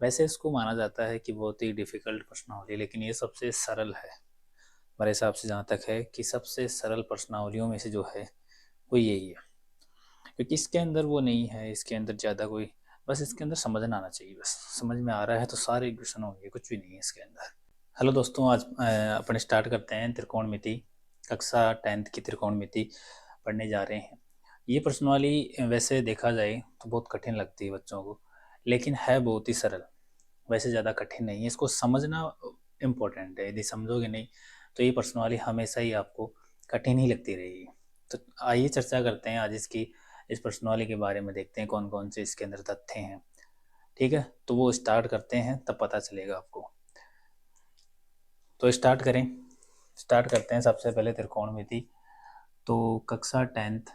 वैसे इसको माना जाता है कि बहुत ही डिफिकल्ट प्रश्नावली, लेकिन ये सबसे सरल है मेरे हिसाब से। जहाँ तक है कि सबसे सरल प्रश्नावलियों में से जो है वो यही है, क्योंकि इसके अंदर वो नहीं है, इसके अंदर ज़्यादा कोई, बस इसके अंदर समझना आना चाहिए। बस समझ में आ रहा है तो सारे क्वेश्चन होंगे, कुछ भी नहीं है इसके अंदर। हेलो दोस्तों, आज अपन स्टार्ट करते हैं त्रिकोणमिति। कक्षा 10th की त्रिकोणमिति पढ़ने जा रहे हैं। ये प्रश्नावली वैसे देखा जाए तो बहुत कठिन लगती है बच्चों को, लेकिन है बहुत ही सरल। वैसे ज़्यादा कठिन नहीं है, इसको समझना इम्पोर्टेंट है। यदि समझोगे नहीं तो ये प्रश्नावली हमेशा ही आपको कठिन ही लगती रहेगी। तो आइए चर्चा करते हैं आज इस प्रश्नावली के बारे में, देखते हैं कौन कौन से इसके अंदर तथ्य हैं। ठीक है, तो वो स्टार्ट करते हैं, तब पता चलेगा आपको। तो स्टार्ट करते हैं सबसे पहले त्रिकोणमिति। तो कक्षा 10th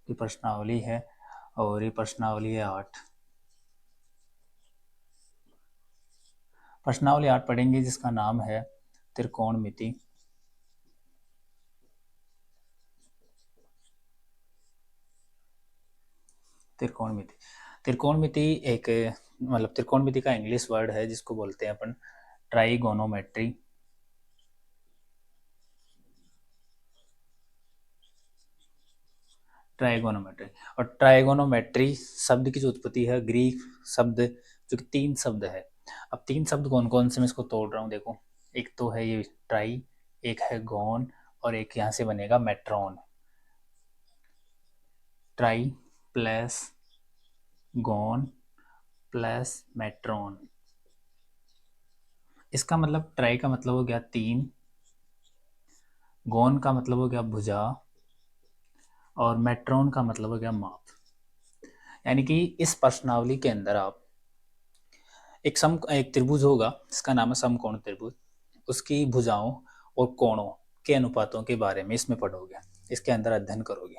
की प्रश्नावली है, और ये प्रश्नावली है 8। प्रश्नावली 8 पढ़ेंगे, जिसका नाम है त्रिकोणमिति। त्रिकोणमिति त्रिकोणमिति एक, मतलब त्रिकोणमिति का इंग्लिश वर्ड है जिसको बोलते हैं अपन ट्राइगोनोमेट्री। ट्राइगोनोमेट्री और ट्राइगोनोमेट्री शब्द की जो उत्पत्ति है, ग्रीक शब्द, जो कि 3 शब्द है। अब 3 शब्द कौन कौन से मैं इसको तोड़ रहा हूँ, देखो। एक तो है ये ट्राई, एक है गॉन, और एक यहाँ से बनेगा metron. Tri plus gon plus metron. इसका मतलब ट्राई का मतलब हो गया 3, गॉन का मतलब हो गया भुजा, और मेट्रॉन का मतलब हो गया माप। यानी कि इस प्रश्नावली के अंदर आप एक त्रिभुज होगा जिसका नाम है समकोण त्रिभुज, उसकी भुजाओं और कोणों के अनुपातों के बारे में इसमें पढ़ोगे, इसके अंदर अध्ययन करोगे।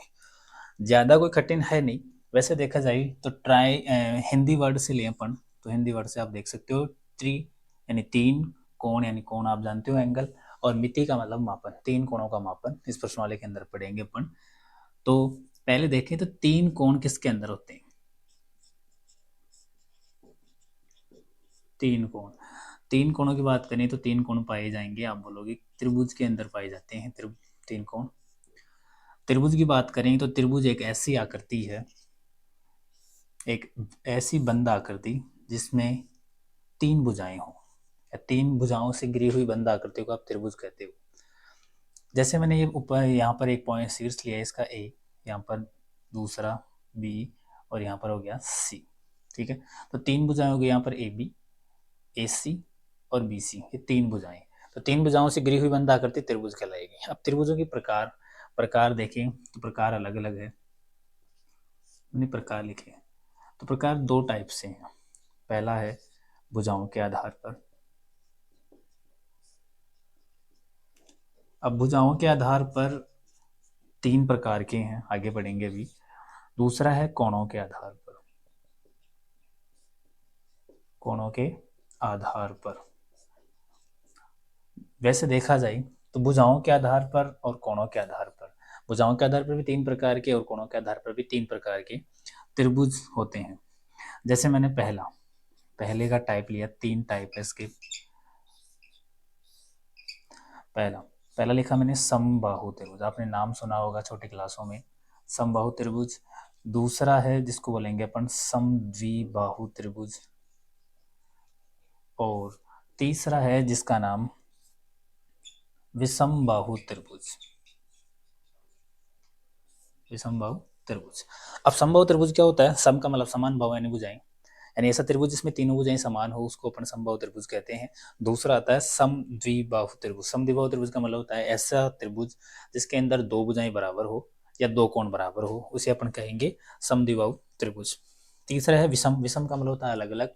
ज़्यादा कोई कठिन है नहीं। वैसे देखा जाए तो हिंदी वर्ड से लिए अपन, तो हिंदी वर्ड से आप देख सकते हो त्रि यानी 3, कोण यानी कोण आप जानते हो एंगल, और मिति का मतलब मापन, 3 कोणों का मापन इस प्रश्नावली के अंदर पढ़ेंगे अपन। तो पहले देखें तो 3 कोण किसके अंदर होते हैं। 3 कोणों की बात करें तो 3 कोण पाए जाएंगे, आप बोलोगे त्रिभुज के अंदर पाए जाते हैं 3 कोण। त्रिभुज की बात करें तो त्रिभुज एक ऐसी आकृति है, एक ऐसी बंद आकृति जिसमें 3 भुजाएं हों, या 3 भुजाओं से घिरी हुई बंद आकृति को आप त्रिभुज कहते हो। जैसे मैंने ये ऊपर यहाँ पर एक पॉइंट शीर्ष लिया है, इसका ए, यहाँ पर दूसरा बी, और यहाँ पर हो गया सी। ठीक है, तो 3 भुजाएं हो गई यहाँ पर ए बी, ए सी और बी सी, ये 3 भुजाएं। तो 3 भुजाओं से घिरी हुई बंद आकृति त्रिभुज कहलाएगी। अब त्रिभुजों की प्रकार प्रकार देखें तो प्रकार अलग अलग है, मैंने प्रकार लिखे हैं। तो प्रकार 2 टाइप से हैं। पहला है भुजाओं के आधार पर। अब भुजाओं के आधार पर 3 प्रकार के हैं, आगे बढ़ेंगे अभी। दूसरा है कोणों के आधार पर। कोणों के आधार पर वैसे देखा जाए तो भुजाओं के आधार पर और कोणों के आधार पर, भुजाओं के आधार पर भी 3 प्रकार के और कोणों के आधार पर भी 3 प्रकार के त्रिभुज होते हैं। जैसे मैंने पहले का टाइप लिया, 3 टाइप है इसके। पहला पहला लिखा मैंने समबाहु त्रिभुज, आपने नाम सुना होगा छोटी क्लासों में, समबाहु त्रिभुज। दूसरा है जिसको बोलेंगे अपन समद्विबाहु त्रिभुज, और तीसरा है जिसका नाम विषमबाहु त्रिभुज। विषमबाहु त्रिभुज। अब समबाहु त्रिभुज क्या होता है? सम का मतलब समान, बाहु यानी भुजाएं, यानी ऐसा त्रिभुज जिसमें तीनों भुजाएं समान हो उसको अपन समबाहु त्रिभुज कहते हैं। दूसरा आता है समद्विबाहु त्रिभुज। समद्विबाहु त्रिभुज का मतलब होता है ऐसा त्रिभुज जिसके अंदर 2 भुजाएं बराबर हो या 2 कोण बराबर हो, उसे अपन कहेंगे समद्विबाहु त्रिभुज। तीसरा है विषम। विषम का मतलब होता है अलग अलग।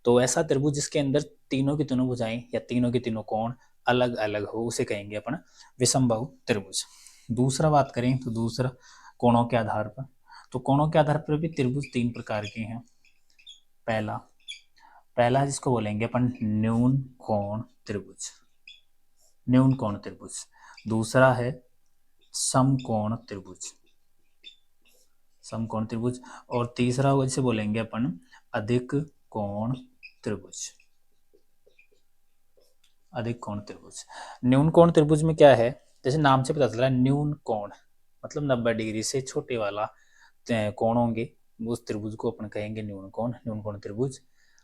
तो ऐसा त्रिभुज जिसके अंदर तीनों की तीनों भुजाएं या तीनों के तीनों कोण अलग अलग हो, उसे कहेंगे अपन विषमबाहु त्रिभुज। दूसरा बात करें तो दूसरा कोणों के आधार पर, तो कोणों के आधार पर भी त्रिभुज 3 प्रकार के हैं। पहला पहला जिसको बोलेंगे अपन न्यून कोण त्रिभुज, न्यून कोण त्रिभुज। दूसरा है समकोण त्रिभुज, समकोण त्रिभुज। और तीसरा होगा जिसे बोलेंगे अपन अधिक कोण त्रिभुज। अधिक कोण त्रिभुज। न्यून कोण त्रिभुज में क्या है, जैसे नाम से पता चल रहा है न्यून कोण मतलब 90 डिग्री से छोटे वाला कोण होंगे, उस त्रिभुज को अपन कहेंगे न्यून कोण। न्यून कोण त्रिभुज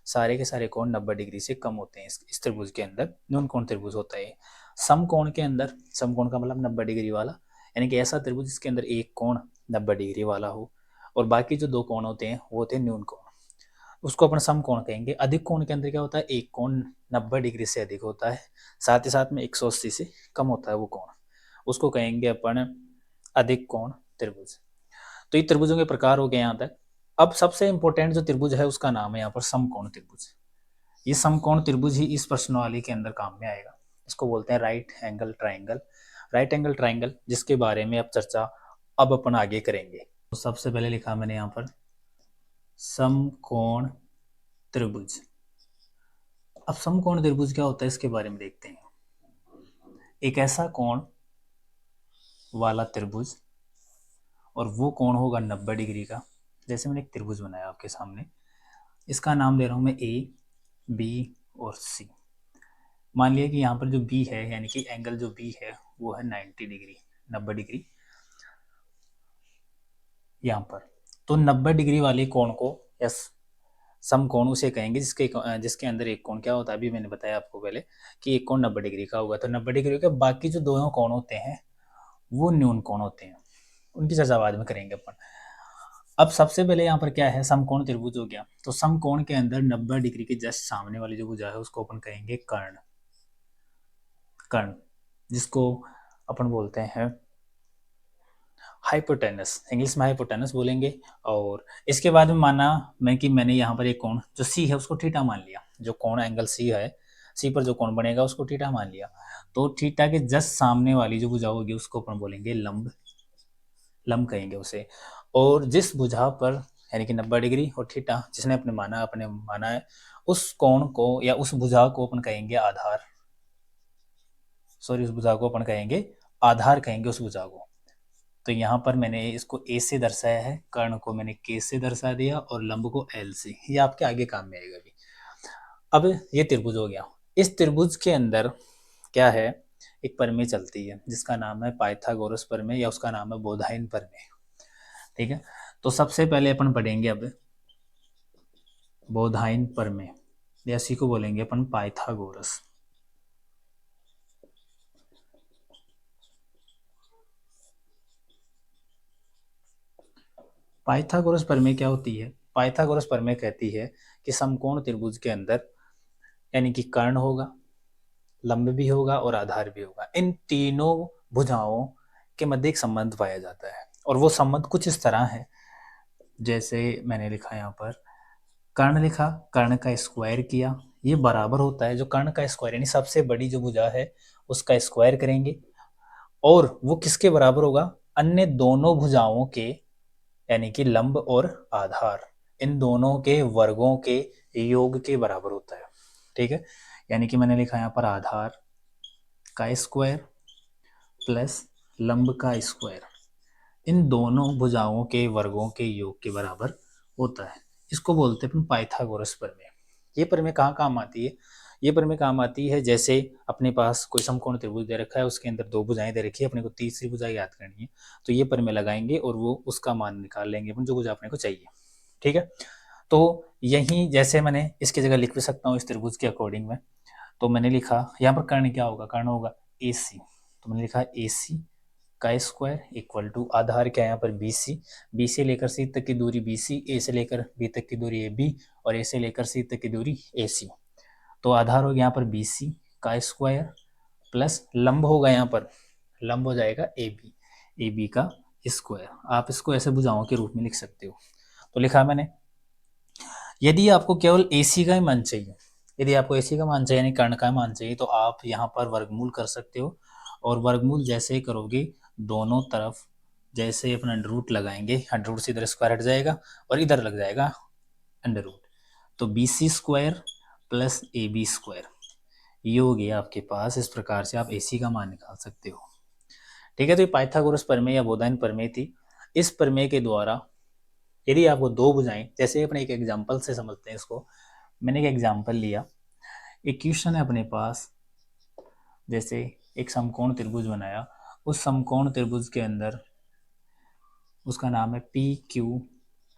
सारे के सारे कोण 90 डिग्री से कम होते हैं, इस त्रिभुज के अंदर न्यून कोण त्रिभुज होता है। समकोण के अंदर, समकोण का मतलब 90 डिग्री वाला, यानी कि ऐसा त्रिभुज जिसके अंदर एक कोण 90 डिग्री वाला हो और बाकी जो दो कोण होते हैं वो होते हैं न्यून कोण, उसको अपन समकोण कहेंगे। अधिक कोण के अंदर क्या होता है, एक कोण 90 डिग्री से अधिक होता है, साथ ही साथ में 180 से कम होता है वो कोण, उसको कहेंगे अपन अधिक कोण त्रिभुज। तो ये त्रिभुजों के प्रकार हो गए यहाँ तक। अब सबसे इंपॉर्टेंट जो त्रिभुज है उसका नाम है यहाँ पर समकोण त्रिभुज। ये समकोण त्रिभुज ही इस प्रश्नावली के अंदर काम में आएगा। इसको बोलते हैं right angle triangle. Right angle triangle जिसके बारे में अब चर्चा अब अपन आगे करेंगे। तो सबसे पहले लिखा मैंने यहाँ पर समकोण त्रिभुज। अब समकोण त्रिभुज क्या होता है इसके बारे में देखते हैं। एक ऐसा कोण वाला त्रिभुज और वो कोण होगा 90 डिग्री का। जैसे मैंने एक त्रिभुज बनाया आपके सामने, इसका नाम दे रहा हूं मैं ए, बी और सी। मान लिया कि यहाँ पर जो बी है यानी कि एंगल जो बी है वो है 90 डिग्री, 90 डिग्री यहाँ पर। तो 90 डिग्री वाले कोण को यस समकोण उसे कहेंगे जिसके अंदर एक कोण क्या होता है, अभी मैंने बताया आपको पहले कि एक कोण 90 डिग्री का होगा। तो 90 डिग्री के बाकी जो दोनों कोण होते हैं वो न्यून कोण होते हैं, उनकी चर्चा बाद में करेंगे अपन। अब सबसे पहले यहाँ पर क्या है, समकोण त्रिभुज हो गया। तो समकोण के अंदर 90 डिग्री के जस्ट सामने वाली जो भुजा है उसको अपन कहेंगे कर्ण। कर्ण जिसको अपन बोलते हैं हाइपोटेनस, इंग्लिश में हाइपोटेनस बोलेंगे। और इसके बाद में माना मैं कि मैंने यहाँ पर एक कोण जो सी है उसको थीटा मान लिया। जो कोण एंगल सी है, सी पर जो कोण बनेगा उसको थीटा मान लिया। तो थीटा के जस्ट सामने वाली जो भुजा होगी उसको अपन बोलेंगे लंब, लंब कहेंगे उसे। और जिस भुजा पर यानी कि 90 डिग्री और थीटा जिसने अपने माना है उस कोण को या उस भुजा को अपन कहेंगे आधार। सॉरी, उस भुजा को अपन कहेंगे आधार, कहेंगे उस भुजा को। तो यहाँ पर मैंने इसको ए से दर्शाया है, कर्ण को मैंने के से दर्शा दिया और लंब को एल से। ये आपके आगे काम में आएगा भी। अब ये त्रिभुज हो गया। इस त्रिभुज के अंदर क्या है, एक प्रमेय चलती है जिसका नाम है पाइथागोरस प्रमेय या उसका नाम है बोधायन प्रमेय। ठीक है, तो सबसे पहले अपन पढ़ेंगे अब बोधायन प्रमेय, या इसी को बोलेंगे अपन पाइथागोरस। पाइथागोरस प्रमेय क्या होती है, पाइथागोरस प्रमेय कहती है कि समकोण त्रिभुज के अंदर यानी कि कर्ण होगा, लंब भी होगा और आधार भी होगा। इन तीनों भुजाओं के मध्य एक संबंध पाया जाता है और वो संबंध कुछ इस तरह है, जैसे मैंने लिखा यहाँ पर कर्ण लिखा, कर्ण का स्क्वायर किया, ये बराबर होता है जो कर्ण का स्क्वायर यानी सबसे बड़ी जो भुजा है उसका स्क्वायर करेंगे और वो किसके बराबर होगा, अन्य दोनों भुजाओं के यानी कि लंब और आधार, इन दोनों के वर्गों के योग के बराबर होता है। ठीक है, यानी कि मैंने लिखा यहाँ पर आधार का स्क्वायर प्लस लंब का स्क्वायर इन दोनों भुजाओं के वर्गों के योग के बराबर होता है। इसको बोलते हैं पाइथागोरस प्रमेय। ये प्रमेय कहाँ काम आती है, ये प्रमेय काम आती है जैसे अपने पास कोई समकोण त्रिभुज दे रखा है, उसके अंदर दो भुजाएं दे रखी है, अपने को तीसरी भुजा याद करनी है, तो ये प्रमेय लगाएंगे और वो उसका मान निकाल लेंगे अपन जो भुजा अपने को चाहिए। ठीक है, तो यही जैसे मैंने इसकी जगह लिख भी सकता हूँ इस त्रिभुज के अकॉर्डिंग में। तो मैंने लिखा यहाँ पर कर्ण क्या होगा, कर्ण होगा ए सी, तो मैंने लिखा ए सी का स्क्वायर इक्वल टू आधार क्या है यहाँ पर बी सी, बी से लेकर सी तक की दूरी बी सी, ए से लेकर बी तक की दूरी ए बी और ए से लेकर सी तक की दूरी ए सी। तो आधार हो गया यहाँ पर बी सी का स्क्वायर प्लस लंब होगा यहाँ पर, लंब हो जाएगा ए बी का स्क्वायर। आप इसको ऐसे भुजाओं के रूप में लिख सकते हो। तो लिखा मैंने, यदि आपको केवल ए सी का ही मान चाहिए, यदि आपको ए सी का मान चाहिए यानी कर्ण का मान चाहिए, तो आप यहाँ पर वर्गमूल कर सकते हो। और वर्गमूल जैसे ही करोगे दोनों तरफ जैसे अपना अंडर रूट लगाएंगे, अंडर रूट से इधर स्क्वायर हट जाएगा और इधर लग जाएगा अंडर रूट, तो B C square plus A B square ये हो गया आपके पास। इस प्रकार से आप ए सी का मान निकाल सकते हो। ठीक है, तो ये पाइथागोरस प्रमेय या बोधायन प्रमेय थी। इस प्रमेय के द्वारा यदि आपको दो भुजाएं, जैसे अपने एक एग्जांपल से समझते हैं इसको, मैंने एक एग्जांपल लिया, एक क्वेश्चन है अपने पास, जैसे एक समकोण त्रिभुज बनाया, उस समकोण त्रिभुज के अंदर उसका नाम है पी क्यू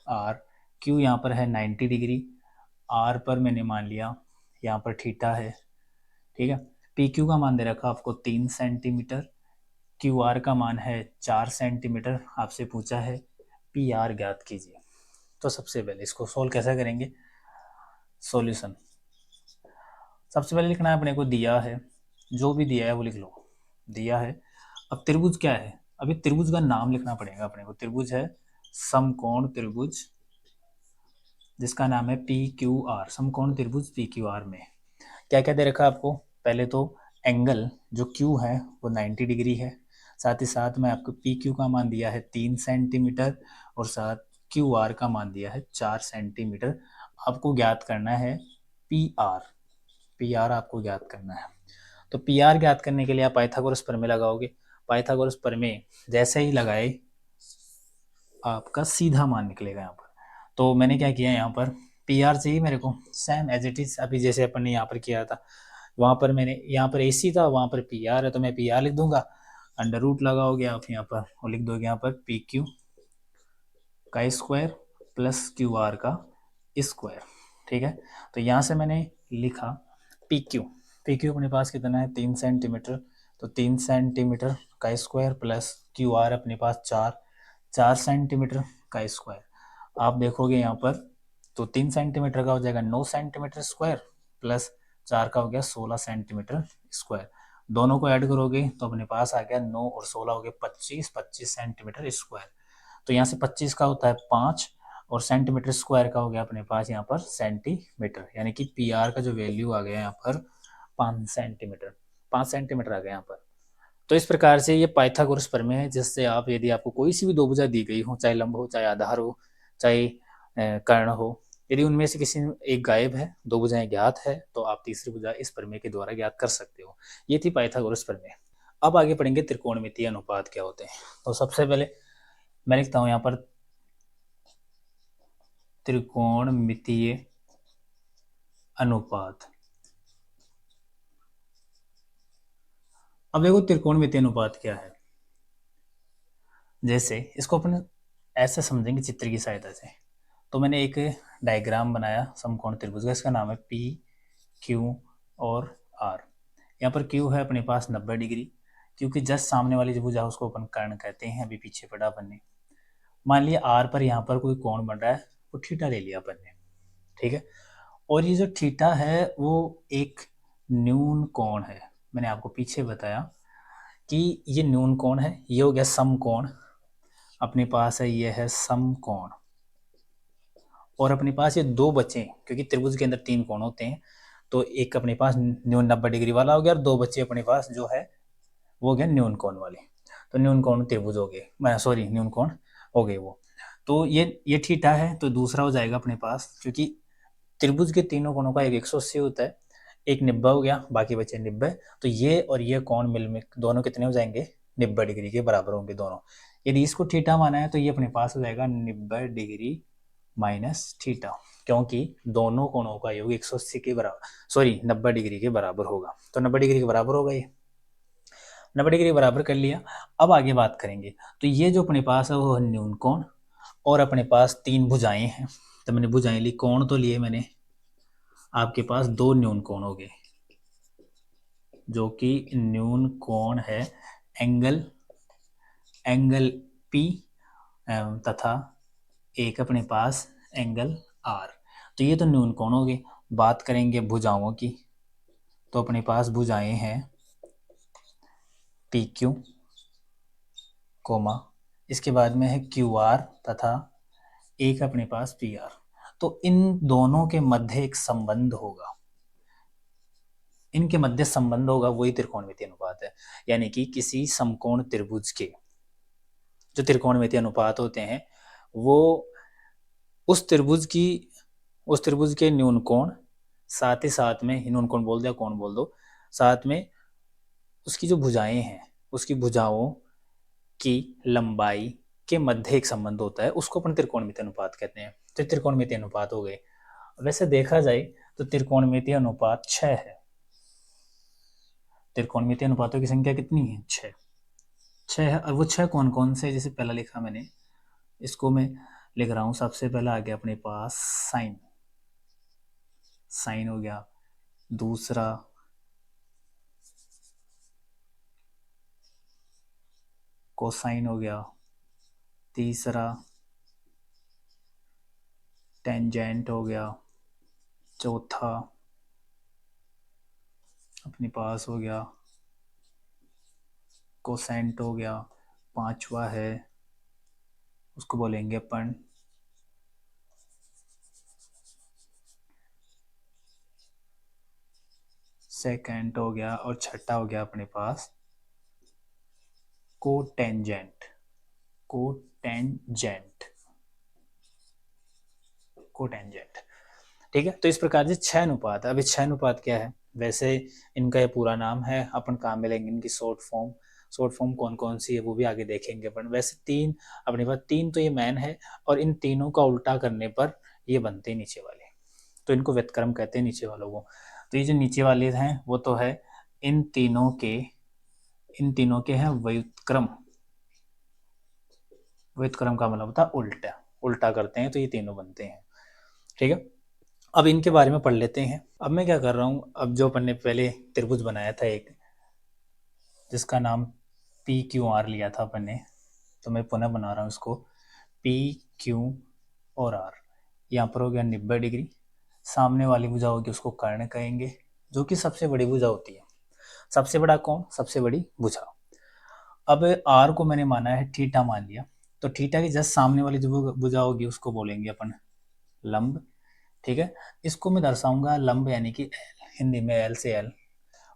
आर, क्यू यहाँ पर है 90 डिग्री, आर पर मैंने मान लिया यहाँ पर थीटा है, ठीक है। पी क्यू का मान दे रखा आपको 3 सेंटीमीटर, क्यू आर का मान है 4 सेंटीमीटर, आपसे पूछा है पी आर ज्ञात कीजिए। तो सबसे पहले इसको सोल्व कैसे करेंगे, सॉल्यूशन सबसे पहले लिखना है अपने को, दिया है, जो भी दिया है वो लिख लो, दिया है। अब त्रिभुज क्या है, अभी त्रिभुज का नाम लिखना पड़ेगा अपने को, त्रिभुज है समकोण त्रिभुज, जिसका नाम है पी क्यू आर, समकोण त्रिभुज पी क्यू आर में क्या क्या दे रखा है आपको, पहले तो एंगल जो क्यू है वो 90 डिग्री है, साथ ही साथ में आपको पी क्यू का मान दिया है 3 सेंटीमीटर, और साथ क्यू आर का मान दिया है 4 सेंटीमीटर। आपको ज्ञात करना है पी आर, पी आर आपको ज्ञात करना है। तो पी आर ज्ञात करने के लिए आप पाइथागोरस प्रमेय लगाओगे, पाइथागोरस प्रमेय जैसे ही लगाए आपका सीधा मान निकलेगा यहाँ पर। तो मैंने क्या किया यहाँ पर, पी आर चाहिए मेरे को, सेम एज इट इज अभी जैसे अपन ने यहाँ पर किया था, वहाँ पर मैंने, यहाँ पर ए सी था, वहाँ पर पी आर है, तो मैं पी आर लिख दूंगा, अंडर रूट लगाओगे आप यहाँ पर और लिख दोगे यहाँ पर पी क्यू का स्क्वायर प्लस क्यू आर का स्क्वायर, ठीक है। तो यहाँ से मैंने लिखा पी क्यू, पी क्यू अपने पास कितना है 3 सेंटीमीटर, तो 3 सेंटीमीटर का स्क्वायर प्लस क्यू आर अपने पास 4 सेंटीमीटर का स्क्वायर। आप देखोगे यहाँ पर तो 3 सेंटीमीटर का हो जाएगा 9 सेंटीमीटर स्क्वायर, प्लस 4 का हो गया 16 सेंटीमीटर स्क्वायर, दोनों को ऐड करोगे तो अपने पास आ गया 9 और 16 हो गया 25 सेंटीमीटर स्क्वायर। तो यहाँ से 25 का होता है 5 और सेंटीमीटर स्क्वायर का हो गया अपने पास यहाँ पर सेंटीमीटर, यानी कि पी आर का जो वैल्यू आ गया यहाँ पर 5 सेंटीमीटर, 5 सेंटीमीटर आ गया यहाँ पर। तो इस प्रकार से ये पाइथागोरस प्रमेय है, जिससे आप, यदि आपको कोई सी भी दो भुजा दी गई हो, चाहे लंब हो, चाहे आधार हो, चाहे कर्ण हो, यदि उनमें से किसी एक गायब है, दो भुजाएं ज्ञात है, तो आप तीसरी भुजा इस प्रमेय के द्वारा ज्ञात कर सकते हो। ये थी पाइथागोरस प्रमेय। अब आगे पढ़ेंगे त्रिकोणमितीय अनुपात क्या होते हैं। तो सबसे पहले मैं लिखता हूं यहाँ पर त्रिकोणमितीय अनुपात। अब देखो त्रिकोणमितीय अनुपात क्या है, जैसे इसको अपन ऐसे समझेंगे चित्र की सहायता से। तो मैंने एक डायग्राम बनाया समकोण त्रिभुज का, इसका नाम है पी क्यू और आर। यहाँ पर क्यू है अपने पास 90 डिग्री, क्योंकि जस्ट सामने वाली जो भुजा उसको अपन कर्ण कहते हैं, अभी पीछे पड़ा अपन ने। मान लिया आर पर यहाँ पर कोई कोण बन रहा है, वो थीटा ले लिया अपन ने, ठीक है। और ये जो थीटा है वो एक न्यून कोण है, मैंने आपको पीछे बताया कि ये न्यून कोण है, ये हो गया समकोण, अपने पास है ये है समकोण, और अपने पास ये दो बचे, क्योंकि त्रिभुज के अंदर 3 कोण होते हैं, तो एक अपने पास न्यून 90 डिग्री वाला हो गया, और दो बच्चे अपने पास जो है वो हो गया न्यून कोण वाले। तो न्यून कोण त्रिभुज हो गए, सॉरी न्यून कोण हो गए वो। तो ये थीटा है, तो दूसरा हो जाएगा अपने पास, क्योंकि त्रिभुज के तीनों कोणों का एक 180 होता है, एक 90 हो गया, बाकी बचे 90, तो ये और ये कोण मिल में दोनों कितने हो जाएंगे, 90 डिग्री के बराबर होंगे दोनों। यदि इसको थीटा माना है तो ये अपने पास हो जाएगा 90 डिग्री माइनस थीटा, क्योंकि दोनों कोणों का योग 180 के बराबर, सॉरी 90 डिग्री के बराबर होगा। तो 90 डिग्री के बराबर होगा, ये 90 डिग्री बराबर कर लिया। अब आगे बात करेंगे, तो ये जो अपने पास है वो है न्यून कोण, और अपने पास 3 भुजाएं हैं, तो मैंने भुजाएं ली, कोण तो लिए मैंने, आपके पास 2 न्यून कोण हो गए, जो कि न्यून कोण है एंगल पी तथा एक अपने पास एंगल आर। तो ये तो न्यून कोण हो गए। बात करेंगे भुजाओं की, तो अपने पास भुजाएं हैं पी क्यू कोमा, इसके बाद में है क्यू आर तथा एक अपने पास पी आर। तो इन दोनों के मध्य एक संबंध होगा, इनके मध्य संबंध होगा, वही त्रिकोणमितीय अनुपात है। यानी कि किसी समकोण त्रिभुज के जो त्रिकोणमितीय अनुपात होते हैं वो उस त्रिभुज के न्यून कोण, साथ ही साथ में न्यून कोण बोल दिया, कोण बोल दो, साथ में उसकी जो भुजाएं हैं उसकी भुजाओं की लंबाई के मध्य एक संबंध होता है, उसको अपन त्रिकोणमितीय अनुपात कहते हैं। तो त्रिकोणमितीय अनुपात हो गए। वैसे देखा जाए तो त्रिकोणमितीय अनुपात 6 है। त्रिकोणमितीय अनुपातों की संख्या कितनी है? 6। 6 है। और वो 6 कौन कौन से? जैसे पहला लिखा मैंने, इसको मैं लिख रहा हूं। सबसे पहला आ गया अपने पास साइन, साइन हो गया। दूसरा कोसाइन हो गया। तीसरा टेंजेंट हो गया। चौथा अपने पास हो गया कोसेंट हो गया। पांचवा है, उसको बोलेंगे अपन सेकेंट हो गया। और छठा हो गया अपने पास कोटेंजेंट। Cotangent, cotangent. ठीक है। तो इस प्रकार से 6 अनुपात है। अभी 6 अनुपात क्या है? वैसे इनका ये पूरा नाम है, अपन काम में लेंगे इनकी शॉर्ट फॉर्म। शॉर्ट फॉर्म कौन कौन सी है वो भी आगे देखेंगे अपन। वैसे 3 अपने पास, 3 तो ये मैन है, और इन तीनों का उल्टा करने पर ये बनते हैं नीचे वाले, तो इनको व्युत्क्रम कहते हैं नीचे वालों को। तो ये जो नीचे वाले हैं वो तो है इन तीनों के, इन तीनों के हैं व्युत्क्रम। व्युत्क्रम का मतलब होता है उल्टा, उल्टा करते हैं तो ये तीनों बनते हैं। ठीक है। अब इनके बारे में पढ़ लेते हैं। अब मैं क्या कर रहा हूँ, अब जो अपन ने पहले त्रिभुज बनाया था एक, जिसका नाम पी क्यू आर लिया था अपन ने, तो मैं पुनः बना रहा हूँ इसको। पी क्यू और आर, यहाँ पर हो गया 90 डिग्री। सामने वाली भुजा होगी उसको कर्ण कहेंगे, जो कि सबसे बड़ी भुजा होती है। सबसे बड़ा कौन? सबसे बड़ी भुजा। अब आर को मैंने माना है थीटा मान लिया, तो थीटा की जस्ट सामने वाली जो भुजा होगी उसको बोलेंगे अपन लंब। ठीक है। इसको मैं दर्शाऊंगा लंब यानी कि हिंदी में एल से एल,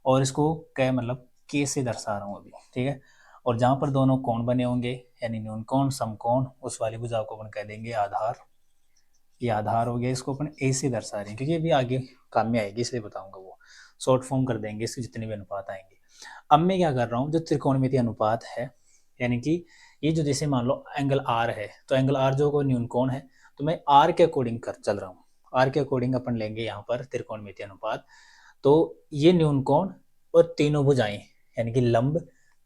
और इसको कै मतलब के से दर्शा रहा हूँ अभी। ठीक है। और जहाँ पर दोनों कोण बने होंगे यानी न्यूनकोण समकोण, उस वाली भुजा को अपन कह देंगे आधार। ये आधार हो गया, इसको अपन ए से दर्शा रहे हैं क्योंकि अभी आगे काम में आएगी इसलिए बताऊंगा। वो शॉर्ट फॉर्म कर देंगे इसके जितने भी अनुपात आएंगे। अब मैं क्या कर रहा हूँ, जो त्रिकोणमितीय अनुपात है, यानी कि ये जो जैसे मान लो एंगल आर है, तो एंगल आर जो न्यूनकोण है, तो मैं आर के अकॉर्डिंग कर चल रहा हूँ। आर के अकॉर्डिंग अपन लेंगे यहाँ पर त्रिकोणमितीय अनुपात। तो ये न्यूनकोण और तीनों भुजाएं यानी कि लंब,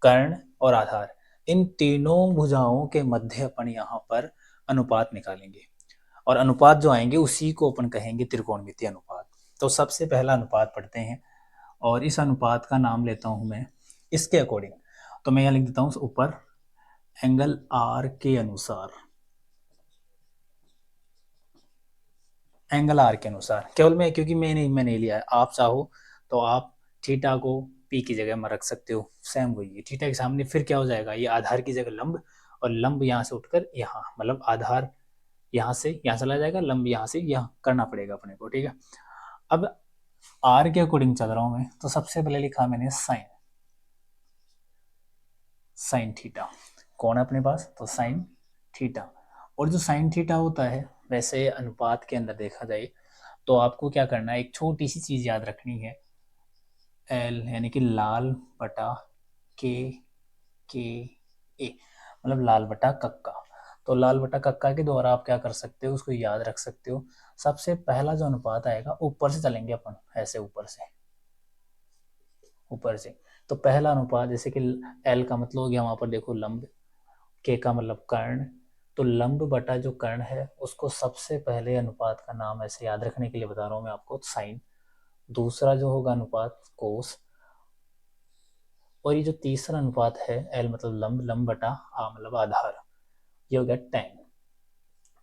कर्ण और आधार, इन तीनों भुजाओं के मध्य अपन यहाँ पर अनुपात निकालेंगे, और अनुपात जो आएंगे उसी को अपन कहेंगे त्रिकोणमितीय अनुपात। तो सबसे पहला अनुपात पढ़ते हैं, और इस अनुपात का नाम लेता हूं मैं इसके अकॉर्डिंग। तो मैं यहाँ लिख देता हूँ ऊपर एंगल आर के अनुसार, एंगल आर के अनुसार केवल मैं, क्योंकि मैं नहीं लिया है। आप चाहो तो आप थीटा को पी की जगह में रख सकते हो, सेम वही है। थीटा के सामने फिर क्या हो जाएगा, ये आधार की जगह लंब, और लंब यहाँ से उठकर यहाँ, मतलब आधार यहाँ से यहाँ चला जाएगा, लंब यहाँ से यहाँ करना पड़ेगा अपने को। ठीक है। अब आर के अकॉर्डिंग चल रहा हूं मैं, तो सबसे पहले लिखा मैंने साइन, साइन थीटा। कौन है अपने पास? तो साइन थीटा। और जो साइन थीटा होता है, वैसे अनुपात के अंदर देखा जाए तो आपको क्या करना है, एक छोटी सी चीज याद रखनी है, एल यानी कि लाल बटा के, के ए, मतलब लाल बटा कक्का। तो लाल बटा कक्का के द्वारा आप क्या कर सकते हो, उसको याद रख सकते हो। सबसे पहला जो अनुपात आएगा, ऊपर से चलेंगे अपन, ऐसे ऊपर से, ऊपर से। तो पहला अनुपात जैसे कि एल का मतलब हो गया वहां पर देखो लंब, के का मतलब कर्ण, तो लंब बटा जो कर्ण है उसको सबसे पहले अनुपात का नाम ऐसे याद रखने के लिए बता रहा हूं मैं आपको, साइन। दूसरा जो होगा अनुपात कोस, और ये जो तीसरा अनुपात है एल मतलब लंब, लंब बटा आ मतलब आधार, ये हो गया टेन।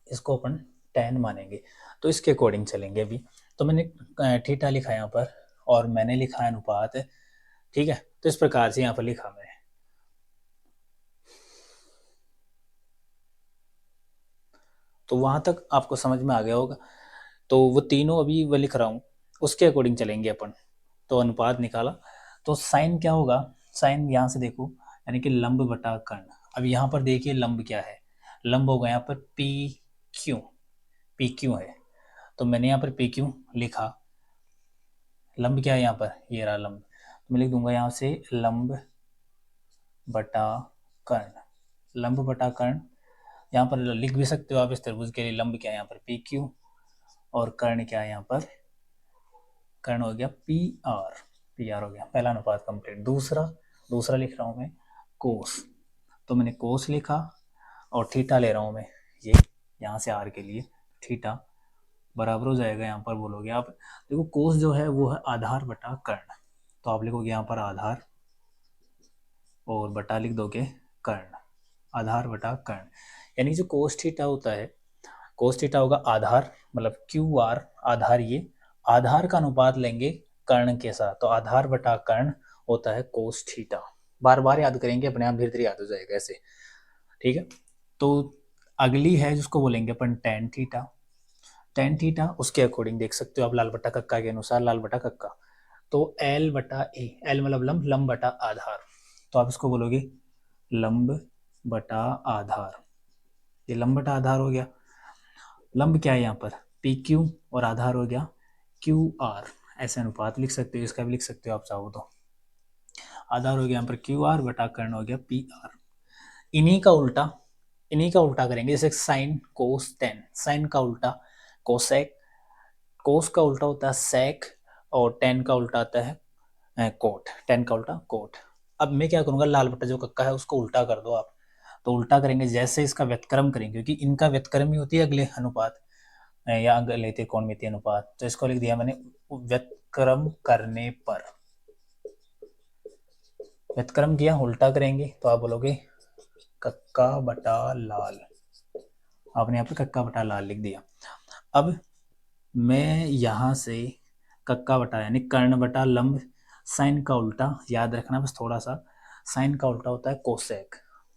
इसको अपन टेन मानेंगे, तो इसके अकॉर्डिंग चलेंगे अभी। तो मैंने थीटा लिखा यहाँ पर, और मैंने लिखा है अनुपात। ठीक है। तो इस प्रकार से यहाँ पर लिखा मैंने। तो वहां तक आपको समझ में आ गया होगा। तो वो तीनों अभी वो लिख रहा हूँ, उसके अकॉर्डिंग चलेंगे अपन। तो अनुपात निकाला, तो साइन क्या होगा, साइन यहाँ से देखो यानी कि लंब बटा कर्ण। अब यहाँ पर देखिए लंब क्या है, लंब होगा यहाँ पर पी क्यू, पी क्यू है। तो मैंने यहाँ पर पी क्यू लिखा। लंब क्या है यहाँ पर, ये रहा लंब, तो मैं लिख दूंगा यहाँ से लंब बटा कर्ण। लंब बटा कर्ण यहाँ पर लिख भी सकते हो आप इस त्रिभुज के लिए लंब क्या है यहाँ पर पी क्यू और कर्ण क्या है यहाँ पर, कर्ण हो गया पी आर, पी आर हो गया पहला अनुपात कंप्लीट। दूसरा लिख रहा हूँ मैं कोस, तो मैंने कोस लिखा और थीटा ले रहा हूँ मैं ये यहाँ से आर के लिए, थीटा बराबर हो जाएगा यहाँ पर बोलोगे आप, देखो कोस जो है वो है आधार बटा कर्ण, तो आप लिखोगे यहाँ पर आधार और बटा लिख दोगे कर्ण, आधार बटा कर्ण, यानी जो कोस थीटा होता है, कोस थीटा होगा आधार मतलब क्यू आर, आधार ये आधार का अनुपात लेंगे कर्ण के साथ, तो आधार बटा कर्ण होता है कोस थीटा। बार बार याद करेंगे अपने आप धीरे धीरे याद हो जाएगा ऐसे, ठीक है। तो अगली है जिसको बोलेंगे अपन टेन थीटा, टेन थीटा उसके अकॉर्डिंग देख सकते हो आप लाल बटा कक्का के अनुसार, लाल बटा कक्का तो एल बटा ए, एल मतलब लंब, लंब बटा आधार, तो आप इसको बोलोगे लंब बटा आधार, ये लंब बटा आधार हो गया। लंब क्या है यहाँ पर पी क्यू और आधार हो गया क्यू आर, ऐसे अनुपात लिख सकते हो, इसका भी लिख सकते हो आप चाहो तो। आधार हो गया यहाँ पर क्यू आर बटा कर्ण हो गया पी आर। इन्हीं का उल्टा करेंगे, जैसे साइन कोस टेन, साइन का उल्टा कोसेक, कोस का उल्टा होता है सेक और टेन का उल्टा आता है कोट, टेन का उल्टा कोट। अब मैं क्या करूंगा, लाल बटा जो कक्का है उसको उल्टा कर दो आप, तो उल्टा करेंगे जैसे इसका व्यतक्रम करेंगे, क्योंकि इनका व्यतक्रम ही होती है अगले अनुपात या अगले त्रिकोणमितीय अनुपात, तो इसको लिख दिया मैंने व्यतक्रम करने पर, व्यतक्रम किया उल्टा करेंगे तो आप बोलोगे कक्का बटा लाल, आपने यहाँ पे कक्का बटा लाल लिख दिया। अब मैं यहाँ से कक्का बटा यानी कर्ण बटा लंब, साइन का उल्टा याद रखना बस थोड़ा सा, साइन का उल्टा होता है कोसेक,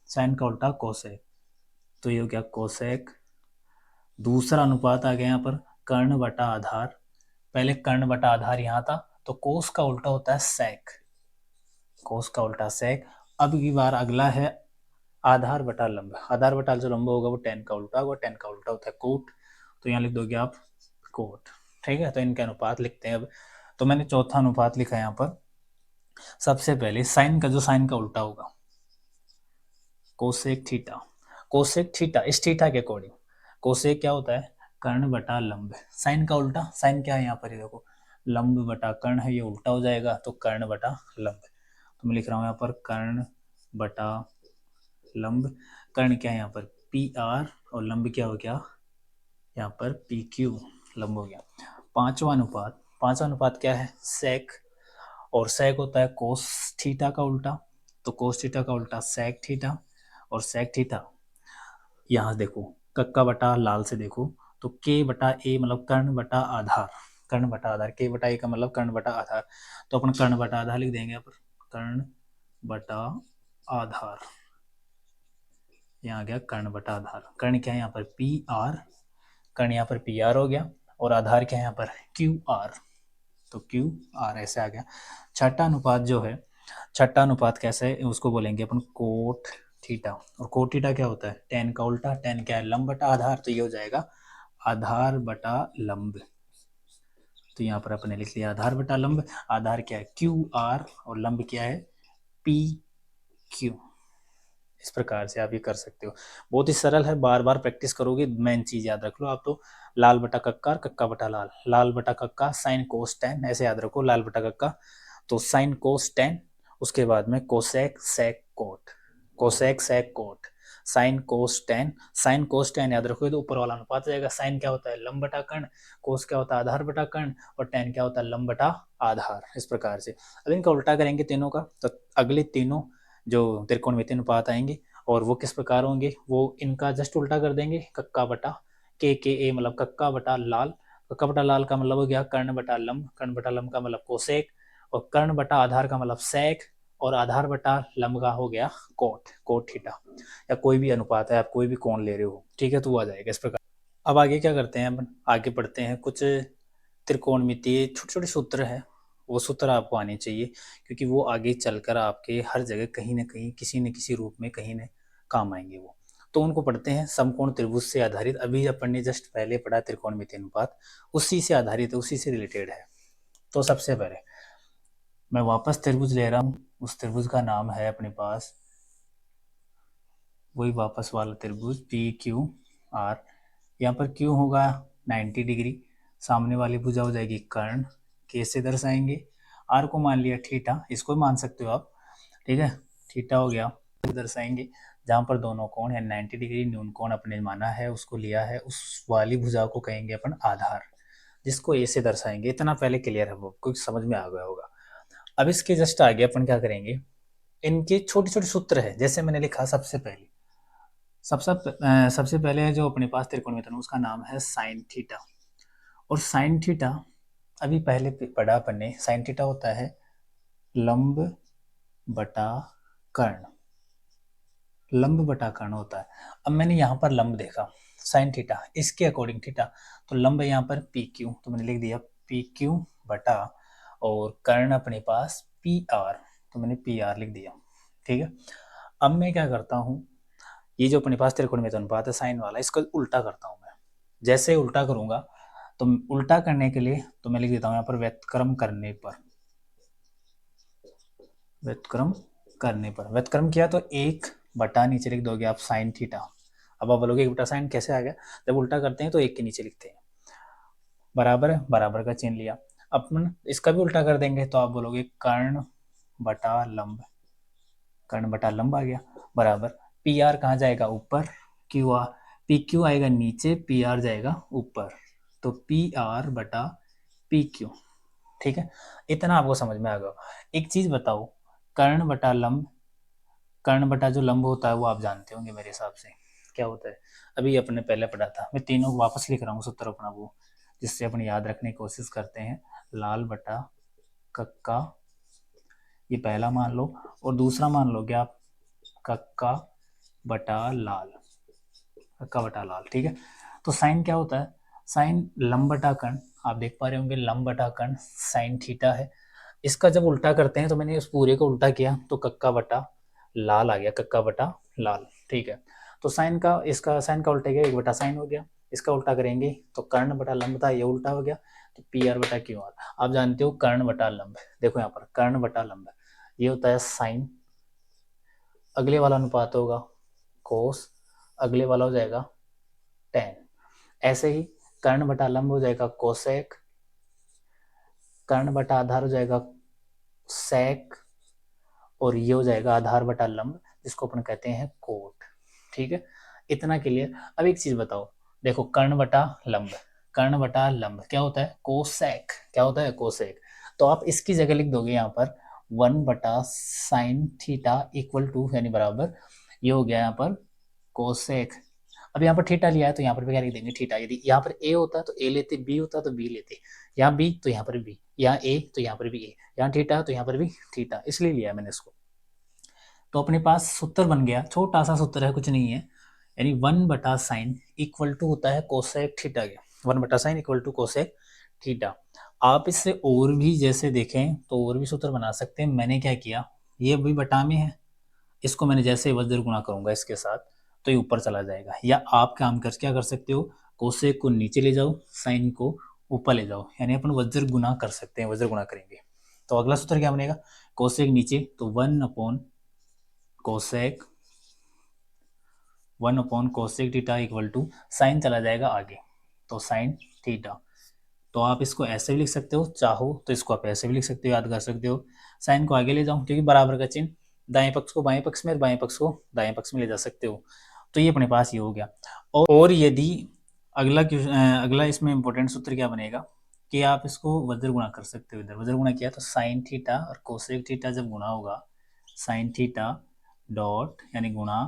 साइन का उल्टा कोसेक, तो ये हो गया कोसेक। दूसरा अनुपात आ गया यहाँ पर कर्ण बटा आधार, पहले कर्ण बटा आधार यहाँ था, तो कोस का उल्टा होता है सेक, कोस का उल्टा सेक। अब की बार अगला है आधार बटा लंब, आधार बटा जो लंब होगा वो टेन का उल्टा होगा, टेन का उल्टा होता है कोट, तो यहाँ लिख दोगे आप कोट, ठीक है। तो इनके अनुपात लिखते हैं अब, तो मैंने चौथा अनुपात लिखा है यहाँ पर, सबसे पहले साइन का जो साइन का उल्टा होगा कोसेक थीटा, कोसेक थीटा इस थीटा के अकॉर्डिंग, कोसेक क्या होता है कर्ण बटा लंब, साइन का उल्टा, साइन क्या है यहाँ पर, ये देखो लंब बटा कर्ण है, ये उल्टा हो जाएगा तो कर्ण बटा लंब, तो मैं लिख रहा हूँ यहाँ पर कर्ण बटा लंब, कर्ण क्या है यहाँ पर पी आर और लंब क्या हो गया यहाँ पर पी क्यू, लंब हो गया। पांचवा अनुपात क्या है सेक, और सेक होता है कोस थीटा का उल्टा, तो कोस थीटा का उल्टा सेक थीटा, और सेक थीटा यहाँ देखो कक्का बटा लाल से देखो तो के बटा ए मतलब कर्ण बटा आधार, कर्ण बटा आधार, के बटा ए का मतलब कर्ण बटा आधार, तो अपन कर्ण बटा आधार लिख देंगे यहाँ पर कर्ण बटा आधार, यहाँ आ गया कर्ण बटा आधार, कर्ण क्या है यहाँ पर पी आर, कर्ण यहाँ पर पी आर हो गया और आधार क्या है यहाँ पर क्यू आर, तो क्यू आर ऐसे आ गया। छठा अनुपात जो है, छठा अनुपात कैसे है उसको बोलेंगे अपन कोट थीटा, और कोट थीटा क्या होता है टेन का उल्टा, टेन क्या है लंब बटा आधार, तो ये हो जाएगा आधार बटा लंब, तो यहाँ पर अपने लिख लिया आधार बटा लंब, आधार क्या है क्यू आर और लंब क्या है पी क्यू, इस प्रकार से आप ये कर सकते हो, बहुत ही सरल है, बार बार प्रैक्टिस करोगे मेन चीज याद रख लो आप, तो लाल बटा कक्का और कक्का बटा लाल, लाल बटा कक्का साइन कोस टेन ऐसे याद रखो, लाल बटा कक्का तो साइन कोस टेन, उसके बाद में cosec sec cot, cosec sec cot, sine cos tan, sine cos tan याद रखोगे तो ऊपर वाला अनुपात आ जाएगा, साइन क्या होता है लंब बटा कर्ण, कोस क्या होता है आधार बटा कर्ण, और टेन क्या होता है लंब बटा आधार, इस प्रकार से। अब इनका उल्टा करेंगे तीनों का, तो अगले तीनों जो त्रिकोणमितीय अनुपात आएंगे और वो किस प्रकार होंगे, वो इनका जस्ट उल्टा कर देंगे, कक्का बटा के ए मतलब कक्का बटा लाल, कक्का बटा लाल का मतलब हो गया कर्ण बटा लंब, कर्ण बटा लंब का मतलब कोसेक, और कर्ण बटा आधार का मतलब सेक, और आधार बटा लंब का हो गया कोट, कोट थीटा, या कोई भी अनुपात है आप कोई भी कोण ले रहे हो, ठीक है, तो वो आ जाएगा इस प्रकार। अब आगे क्या करते हैं, अपन आगे पढ़ते हैं कुछ त्रिकोणमितीय छोटे छोटे सूत्र है, वो सूत्र आपको आने चाहिए, क्योंकि वो आगे चलकर आपके हर जगह कहीं ना कहीं किसी न किसी रूप में कहीं न काम आएंगे वो, तो उनको पढ़ते हैं। समकोण त्रिभुज से आधारित, अभी अपन ने जस्ट पहले पढ़ा त्रिकोणमितीय अनुपात, उसी से आधारित है, उसी से रिलेटेड है। तो सबसे पहले मैं वापस त्रिभुज ले रहा हूँ, उस त्रिभुज का नाम है अपने पास वही वापस वाला त्रिभुज पी क्यू आर, यहाँ पर क्यू होगा 90 डिग्री, सामने वाली भुजा हो जाएगी कर्ण, कैसे दर्शाएंगे, आर को मान लिया थीटा, इसको मान सकते हो आप, ठीक है, थीटा हो गया, दर्शाएंगे जहाँ पर दोनों कोण है 90 डिग्री, न्यून कोण अपने माना है, उसको लिया है, उस वाली भुजा को कहेंगे अपन आधार, जिसको ए से दर्शाएंगे। इतना पहले क्लियर है, वो कुछ समझ में आ गया होगा। अब इसके जस्ट आगे अपन क्या करेंगे, इनके छोटे छोटे सूत्र है, जैसे मैंने लिखा सबसे पहले, सबसे पहले जो अपने पास त्रिकोणमिति उसका नाम है साइन थीटा, और साइन थीटा अभी पहले पढ़ा अपन ने, साइन थीटा होता है लंब बटा कर्ण, लंब बटा कर्ण होता है। अब मैंने यहाँ पर लंब देखा साइन थीटा, इसके अकॉर्डिंग थीटा, तो लंब है यहाँ पर पी क्यू, तो मैंने लिख दिया पी क्यू बटा, और कर्ण अपने पास पी आर, तो मैंने पी आर लिख दिया, ठीक है। अब मैं क्या करता हूँ, ये जो अपने पास त्रिकोणमिति अनुपात है साइन वाला, इसको उल्टा करता हूँ मैं। जैसे उल्टा करूंगा तो उल्टा करने के लिए तो मैं लिख देता हूँ यहाँ पर व्युत्क्रम करने पर, व्युत्क्रम करने पर, व्युत्क्रम किया तो 1 बटा नीचे लिख दोगे आप साइन थीटा। अब आप बोलोगे 1 बटा साइन कैसे आ गया, जब उल्टा करते हैं तो 1 के नीचे लिखते हैं, बराबर है, बराबर का चिन्ह लिया। अपन इसका भी उल्टा कर देंगे तो आप बोलोगे कर्ण बटा लंब, कर्ण बटा लंब आ गया, बराबर पी आर कहाँ जाएगा ऊपर, क्यू आर, पी क्यू आएगा नीचे, पी आर जाएगा ऊपर, तो पी आर बटा पी क्यू, ठीक है। इतना आपको समझ में आ गया। एक चीज बताओ, कर्ण बटा लंब, कर्ण बटा जो लंब होता है वो आप जानते होंगे मेरे हिसाब से क्या होता है, अभी अपने पहले पढ़ा था, मैं तीनों वापस लिख रहा हूँ सूत्र अपना वो, जिससे अपन याद रखने की कोशिश करते हैं। लाल बटा कक्का, ये पहला मान लो, और दूसरा मान लो क्या, कक्का बटा लाल, कक्का बटा लाल, ठीक है। तो साइन क्या होता है, साइन लंब बटा कर्ण, आप देख पा रहे होंगे लंब बटा कर्ण साइन थीटा है। इसका जब उल्टा करते हैं तो मैंने उस पूरे को उल्टा किया तो कक्का बटा लाल आ गया, कक्का बटा लाल, ठीक है। तो साइन का, इसका साइन का उल्टा गया 1 बटा साइन हो गया, इसका उल्टा करेंगे तो कर्ण बटा लंब था, ये उल्टा हो गया, तो पी आर बटा क्यू आर। आप जानते हो कर्ण बटा लंब, देखो यहाँ पर कर्ण बटा लंब, ये होता है साइन, अगले वाला अनुपात होगा कोस, अगले वाला हो जाएगा टेन, ऐसे ही कर्ण बटा लंब हो जाएगा कोसेक, कर्ण बटा आधार हो जाएगा सेक, और ये हो जाएगा आधार बटा लंब, जिसको अपन कहते हैं कोट, ठीक है। इतना क्लियर। अब एक चीज बताओ, देखो कर्ण बटा लंब, कर्ण बटा लंब क्या होता है कोसेक, क्या होता है कोसेक, तो आप इसकी जगह लिख दोगे यहाँ पर 1 बटा साइन थीटा इक्वल टू, यानी बराबर, ये हो गया यहाँ पर कोसेक। अब यहाँ पर थीटा लिया है तो यहाँ पर भी क्या लिख देंगे थीटा, यदि यहाँ पर ए होता तो ए लेते, बी होता तो बी लेते, यहाँ बी तो यहाँ पर बी, यहाँ ए तो यहाँ पर भी ए, यहाँ थीटा तो यहाँ पर भी थीटा, इसलिए लिया मैंने इसको। तो अपने पास सूत्र बन गया, छोटा सा सूत्र है, कुछ नहीं है, यानी 1 बटा साइन इक्वल टू होता है कोसेक थीटा के, 1 बटा sine equal to cosec theta. आप इससे और भी जैसे देखें तो और भी सूत्र बना सकते हैं। मैंने क्या किया, ये अभी बटा में है, इसको मैंने जैसे वज्र गुणा करूंगा इसके साथ तो ये ऊपर चला जाएगा, या आप काम कर क्या कर सकते हो, कोसेक को नीचे ले जाओ, साइन को ऊपर ले जाओ, यानी अपन वज्र गुणा कर सकते हैं, वज्र गुणा करेंगे तो अगला सूत्र क्या बनेगा, कोसेक नीचे तो 1 upon cosec theta equal to sine चला जाएगा आगे, तो साइन थीटा। तो आप इसको ऐसे भी लिख सकते हो, चाहो तो इसको आप ऐसे भी लिख सकते हो, याद कर सकते हो, साइन को आगे ले जाओ क्योंकि बराबर का चिन्ह, दाएं पक्ष को बाएं पक्ष में और बाएं पक्ष को दाएं पक्ष में ले जा सकते हो। तो ये अपने पास ये हो गया। और यदि अगला इसमें इंपॉर्टेंट सूत्र क्या बनेगा कि आप इसको वज्र गुणा कर सकते हो, इधर वज्र गुणा किया तो साइन थीटा और कोसेक थीटा जब गुणा होगा, साइन थीटा डॉट यानी गुणा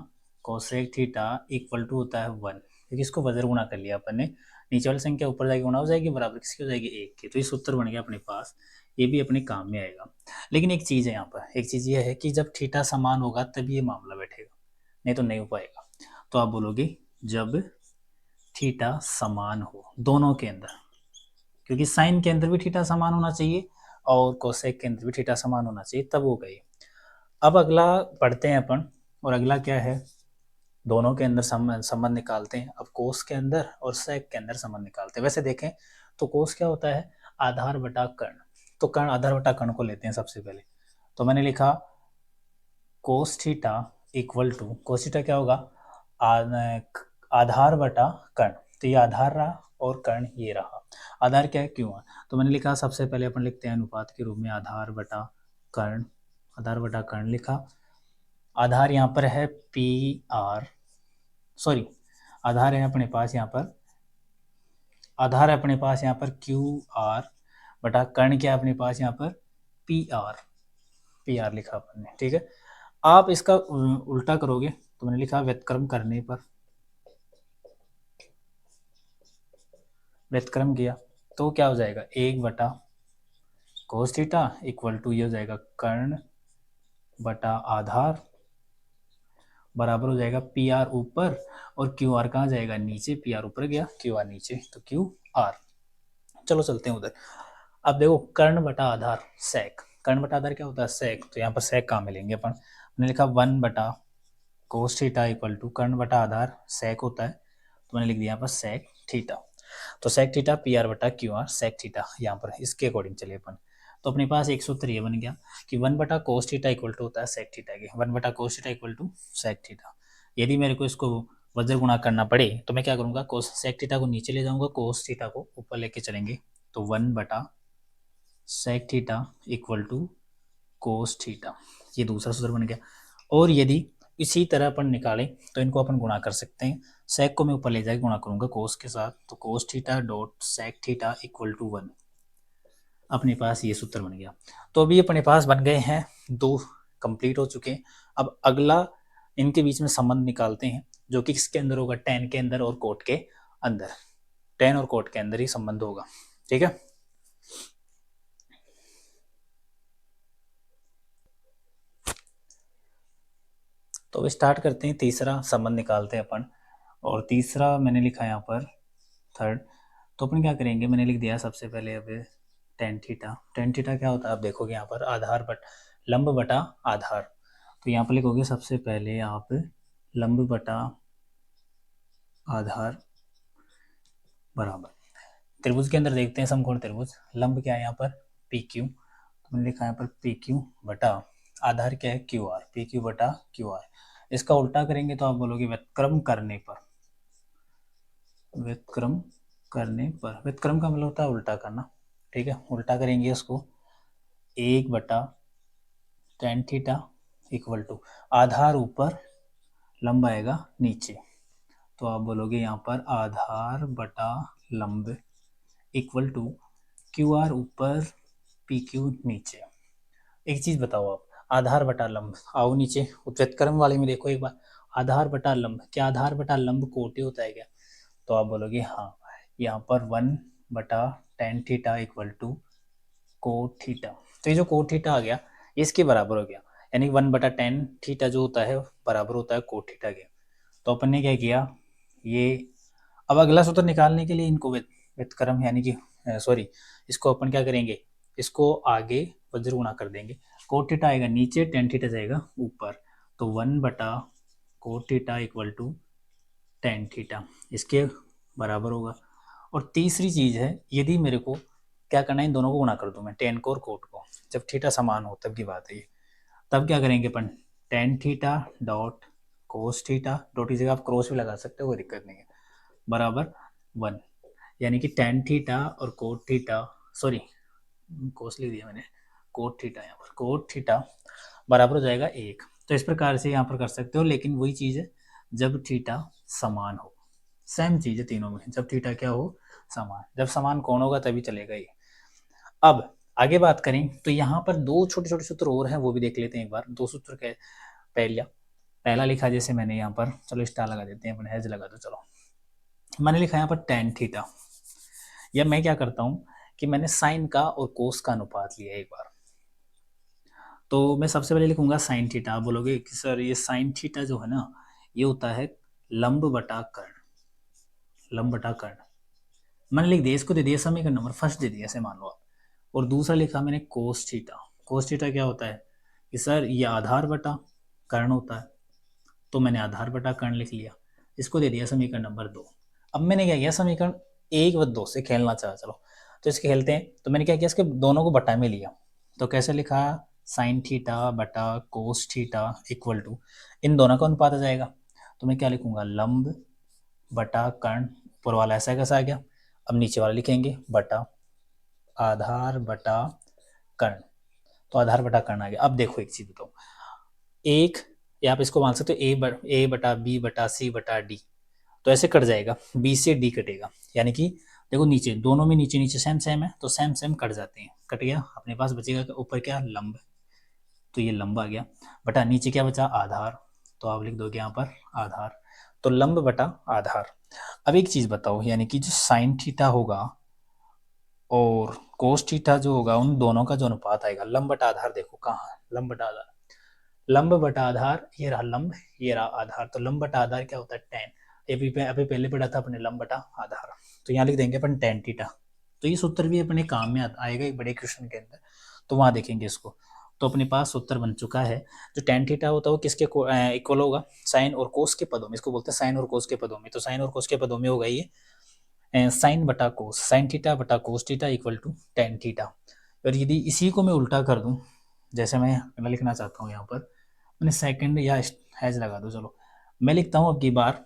कोसेक थीटा इक्वल टू होता है 1, क्योंकि इसको वज्र गुणा कर लिया अपन ने, नीचे वाली संख्या ऊपर जाएगी गुणा हो जाएगी, बराबर किसकी हो जाएगी 1 की, तो ये सूत्र बन गया अपने पास, ये भी अपने काम में आएगा। लेकिन एक चीज़ है यहाँ पर, एक चीज़ ये है कि जब थीटा समान होगा तभी ये मामला बैठेगा, नहीं तो नहीं हो पाएगा। तो आप बोलोगे जब थीटा समान हो दोनों के अंदर, क्योंकि साइन के अंदर भी थीटा समान होना चाहिए और कोसेक के अंदर भी थीटा समान होना चाहिए, तब हो गई। अब अगला पढ़ते हैं अपन, और अगला क्या है, दोनों के अंदर संबंध निकालते हैं। अब कोस के अंदर और सेक के अंदर संबंध निकालते हैं। वैसे देखें तो कोस क्या होता है आधार बटा कर्ण, तो कर्ण आधार बटा कर्ण को लेते हैं सबसे पहले, तो मैंने लिखा cos theta equal to cos theta क्या होगा, आधार बटा कर्ण। तो ये आधार रहा और कर्ण ये रहा। आधार क्या है, क्यों है, तो मैंने लिखा सबसे पहले अपन लिखते हैं अनुपात के रूप में आधार बटा कर्ण। आधार बटा कर्ण लिखा। आधार यहाँ पर है पी आर, सॉरी आधार है अपने पास यहाँ पर, आधार है अपने पास यहाँ पर क्यू आर बटा कर्ण क्या है अपने पास यहाँ पर पी आर। पी आर लिखा अपन ने, ठीक है। आप इसका उल्टा करोगे तो मैंने लिखा व्युत्क्रम करने पर, व्युत्क्रम किया तो क्या हो जाएगा, 1 बटा कोस थीटा इक्वल टू ये हो जाएगा कर्ण बटा आधार बराबर हो जाएगा पी आर ऊपर और क्यू आर कहाँ जाएगा नीचे, पी आर ऊपर गया क्यू आर नीचे, तो क्यू आर। चलो चलते हैं उधर। अब देखो कर्ण बटा आधार सेक, कर्ण बटा आधार क्या होता है सेक, तो यहाँ पर सेक कहाँ मिलेंगे अपन, मैंने लिखा 1 बटा कोस थीटा इक्वल टू कर्ण बटा आधार सेक होता है, तो मैंने लिख दिया यहाँ पर सेक थीटा। तो सेक थीटा पी आर बटा क्यू आर सेक थीटा, यहाँ पर इसके अकॉर्डिंग चलिए अपन। तो अपने पास एक सूत्र ये बन गया कि 1/cos थीटा इक्वल टू होता है सेक थीटा के, 1/cos theta equal to sec theta. यदि मेरे को इसको वज्र गुणा करना पड़े तो मैं क्या करूँगा, कोस सेक थीटा को नीचे ले जाऊँगा, कोस थीटा को ऊपर लेके चलेंगे, तो 1/sec theta equal to cos theta, ये दूसरा सूत्र बन गया। और यदि इसी तरह अपन निकालें तो इनको अपन गुणा कर सकते हैं, सेक को मैं ऊपर ले जाके गुणा करूँगा कोस के साथ, तो cos theta dot sec theta equal to 1, अपने पास ये सूत्र बन गया। तो अभी अपने पास बन गए हैं दो, कंप्लीट हो चुके हैं। अब अगला इनके बीच में संबंध निकालते हैं, जो कि किसके अंदर होगा, टेन के अंदर और कोट के अंदर, टेन और कोट के अंदर ही संबंध होगा, ठीक है। तो अब स्टार्ट करते हैं, तीसरा संबंध निकालते हैं अपन, और तीसरा मैंने लिखा यहाँ पर थर्ड। तो अपन क्या करेंगे, मैंने लिख दिया सबसे पहले अब टेन थीटा। टेन थीटा क्या होता है, आप देखोगे यहाँ पर आधार बट लंब बटा आधार, तो यहाँ पर लिखोगे सबसे पहले आप लंब बटा आधार बराबर, त्रिभुज के अंदर देखते हैं समकोण त्रिभुज, लंब क्या है यहाँ पर पी क्यू, तो मैंने लिखा यहाँ पर पी क्यू बटा आधार क्या है क्यू आर, पी क्यू बटा क्यू आर। इसका उल्टा करेंगे तो आप बोलोगे व्युत्क्रम करने पर, व्युत्क्रम करने पर, व्युत्क्रम का मतलब होता है उल्टा करना, ठीक है। उल्टा करेंगे इसको 1/tan थीटा इक्वल टू आधार ऊपर लंब आएगा नीचे, तो आप बोलोगे यहाँ पर आधार बटा लंब इक्वल टू क्यू आर ऊपर पी क्यू नीचे। एक चीज बताओ आप, आधार बटा लंब, आओ नीचे व्युत्क्रम वाले में देखो एक बार, आधार बटा लंब, क्या आधार बटा लंब कोटि होता है क्या, तो आप बोलोगे हाँ, यहाँ पर 1/tan theta equal to cot theta, तो ये जो कोट थीटा आ गया इसके बराबर हो गया, यानी 1/tan थीटा जो होता है बराबर होता है कोट थीटा के। तो अपन ने क्या किया, ये अब अगला सूत्र निकालने के लिए इनको व्युत्क्रम यानी कि सॉरी, इसको अपन क्या करेंगे, इसको आगे वज्र गुणा कर देंगे, कोट थीटा आएगा नीचे, टेन थीटा जाएगा ऊपर, तो 1/कोट theta equal to tan theta इसके बराबर होगा। और तीसरी चीज है, यदि मेरे को क्या करना है, इन दोनों को गुणा कर दूं मैं, टेन को और कोट को, जब थीटा समान हो तब की बात है ये, तब क्या करेंगे अपन, tan theta dot cos theta, dot की जगह आप क्रॉस भी लगा सकते हो, कोई दिक्कत नहीं है, बराबर 1, यानी कि टेन थीटा और कोट थीटा, सॉरी कोस लिख दिया मैंने, कोट थीटा, यहाँ पर कोट थीटा बराबर हो जाएगा 1। तो इस प्रकार से यहाँ पर कर सकते हो, लेकिन वही चीज़ है जब थीटा समान हो, सेम चीज़ है तीनों में, जब थीटा क्या हो समान, जब समान कौन होगा तभी चलेगा ये। अब आगे बात करें तो यहाँ पर दो छोटे छोटे सूत्र और हैं, वो भी देख लेते हैं एक बार। दो सूत्र के पहला लिखा जैसे मैंने यहाँ पर, चलो स्टार लगा देते हैं अपन, हैज लगा दो, चलो मैंने लिखा यहाँ पर टेन थीटा, या मैं क्या करता हूँ कि मैंने साइन का और कोस का अनुपात लिया एक बार, तो मैं सबसे पहले लिखूंगा साइन थीटा। आप बोलोगे कि सर ये साइन थीटा जो है ना, ये होता है लंब बटा कर्ण, लंब बटा कर्ण मैंने लिख दिया, इसको दे दिया समीकरण नंबर फर्स्ट दे दिया ऐसे मान लो आप, और दूसरा लिखा मैंने कोस थीटा। कोस थीटा क्या होता है कि सर ये आधार बटा कर्ण होता है, तो मैंने आधार बटा कर्ण लिख लिया, इसको दे दिया समीकरण नंबर 2। अब मैंने क्या किया, समीकरण 1 व 2 से खेलना चाहा, चलो तो इसके खेलते हैं, तो मैंने क्या किया, इसके दोनों को बटा में लिया, तो कैसे लिखा साइन थीटा बटा कोस थीटा इक्वल टू, इन दोनों का अनुपात आ जाएगा। तो मैं क्या लिखूंगा, लंब बटा कर्ण, ऊपर वाला ऐसा कैसा आ गया। अब नीचे वाला लिखेंगे बटा आधार बटा कर्ण, तो आधार बटा कर्ण आ गया। अब देखो एक चीज बताओ, एक, या आप इसको मान सकते हो ए बटा बी बटा सी बटा डी, तो ऐसे कट जाएगा, बी से डी कटेगा, यानी कि देखो नीचे दोनों में नीचे नीचे सेम सेम है, तो सेम सेम कट जाते हैं, कट गया। अपने पास बचेगा ऊपर क्या, लंब, तो ये लंब आ गया, बटा नीचे क्या बचा, आधार, तो आप लिख दोगे यहाँ पर आधार, तो लंब बटा आधार। अब एक चीज बताओ, यानी कि जो साइन थीटा होगा और कोस थीटा जो होगा, उन दोनों का जो अनुपात आएगा, लंब बटा आधार, देखो कहाँ, लंब बटा आधार, लंब बटा आधार, ये रहा लंब, ये रहा आधार, तो लंब बटा आधार क्या होता है, टेन। अभी पहले पढ़ा था अपने लंब बटा आधार, तो यहाँ लिख देंगे अपन टेन थीटा। तो ये सूत्र भी अपने काम में आएगा एक बड़े क्वेश्चन के अंदर, तो वहां देखेंगे इसको। तो अपने पास सूत्र बन चुका है, जो टेन थीटा होता है वो किसके इक्वल होगा, साइन और कोस के पदों में, इसको बोलते हैं साइन और कोस के पदों में। तो साइन और कोस के पदों में होगा ये साइन बटा कोस, साइन थीटा बटा cos theta equal to tan theta. और यदि इसी को मैं उल्टा कर दूं, जैसे मैं लिखना चाहता हूँ यहाँ पर, मैंने सेकंड या हैज लगा दो, चलो मैं लिखता हूँ अब की बार,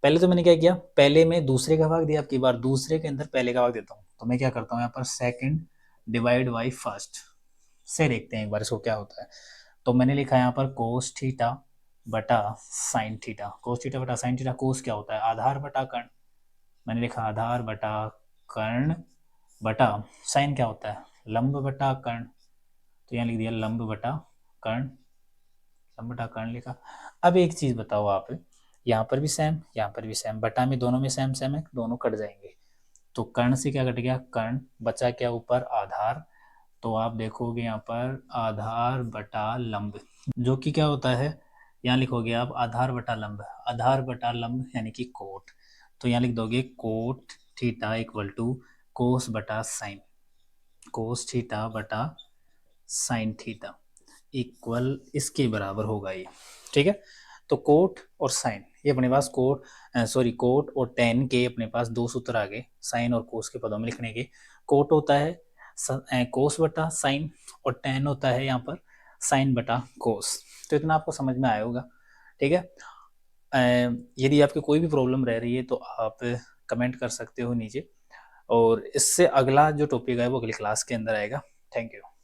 पहले तो मैंने क्या किया, पहले मैं दूसरे का भाग दिया, अब की बार दूसरे के अंदर पहले का भाग देता हूँ। तो मैं क्या करता हूँ यहाँ पर, सेकंड डिवाइड बाई फर्स्ट, से देखते हैं एक बार इसको क्या होता है। तो मैंने लिखा यहाँ पर कोस थीटा बटा साइन थीटा, कोस थीटा बटा साइन थीटा, कोस क्या होता है, आधार बटा कर्ण, मैंने लिखा आधार बटा कर्ण, बटा साइन क्या होता है, लंब बटा कर्ण, तो यहाँ लिख दिया लंब बटा कर्ण, लंब बटा कर्ण लिखा। अब एक चीज बताओ आप, यहाँ पर भी सेम, यहाँ पर भी सेम, बटा में दोनों में सेम सेम है, दोनों कट जाएंगे, तो कर्ण से क्या कट गया, कर्ण, बचा क्या ऊपर आधार, तो आप देखोगे यहाँ पर आधार बटा लंब, जो कि क्या होता है, यहाँ लिखोगे आप आधार बटा लंब, आधार बटा लंब यानी कि कोट, तो यहाँ लिख दोगे कोट थीटा इक्वल टू कोस बटा साइन, कोस थीटा बटा साइन थीटा इक्वल इसके बराबर होगा ये, ठीक है। तो कोट और साइन, ये अपने पास कोट और टेन के अपने पास दो सूत्र आ गए, साइन और कोस के पदों में लिखने के। कोट होता है कोस बटा साइन, और टेन होता है यहाँ पर साइन बटा कोस। तो इतना आपको समझ में आया होगा, ठीक है। यदि आपकी कोई भी प्रॉब्लम रह रही है तो आप कमेंट कर सकते हो नीचे, और इससे अगला जो टॉपिक है वो अगली क्लास के अंदर आएगा। Thank you.